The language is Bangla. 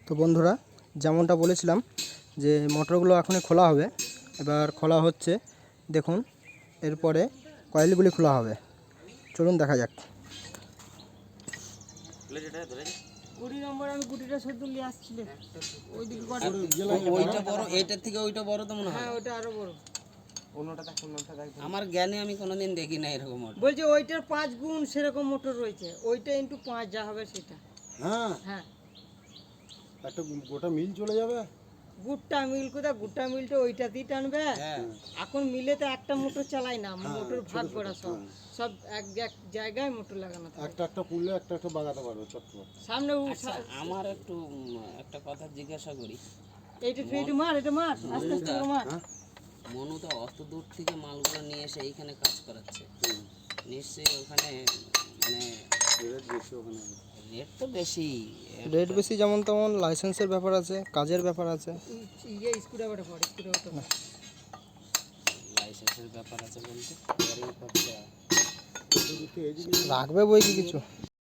তো বন্ধুরা, যেমনটা বলেছিলাম যে মোটরগুলো এখনই খোলা হবে। এবার খোলা হচ্ছে, দেখুন। এরপরে কয়েলগুলি খোলা হবে, চলুন দেখা যাক। 20 নম্বর আমি গুটিটা শুধু নিয়ে আসছিল। ওইটা বড়, এইটার থেকে ওইটা বড় তো মনে হয়। হ্যাঁ, ওটা আরো বড়। আমার জ্ঞানে আমি কোনোদিন দেখি না এরকম মোটর। বলছে ওইটার 5 গুণ সেরকম মোটর রয়েছে, ওইটা ইনটু 5 যা হবে সেটা। হ্যাঁ, হ্যাঁ, একটা গোটা মিল চলে যাবে। গুটটা মিল কোথা, গুটটা মিলটা ওইটাতেই টানবে। হ্যাঁ, এখন মিলে তো একটা মোটর চালাই না, হ্যাঁ, মোটর ভাগ ছোট ছোট, করা সব হ্যাঁ। সব এক এক জায়গায় মোটর লাগানো থাকে। একটা পুললে একটা বাগাতে পারবে চটপট। সামনে আচ্ছা, আমার একটু একটা কথা জিজ্ঞাসা করি। এইটা মার, এটা মার, আস্তে আস্তে করে মার। হ্যাঁ, মনু তো অত দূর থেকে মালগুলো নিয়ে এসে এইখানে কাজ করাচ্ছে, নিশ্চয়ই ওখানে মানে রেট বেশি ওখানে। রেট তো বেশি। রেট বেশি যেমন তেমন লাইসেন্সের ব্যাপার আছে, কাজের ব্যাপার আছে। ইয়ে স্ক্রুড্রাইভারটা পড়, স্ক্রুড্রাইভারটা পড়। লাইসেন্সের ব্যাপার আছে বলতে গাড়ির খরচা রাখবে বই কি কিছু।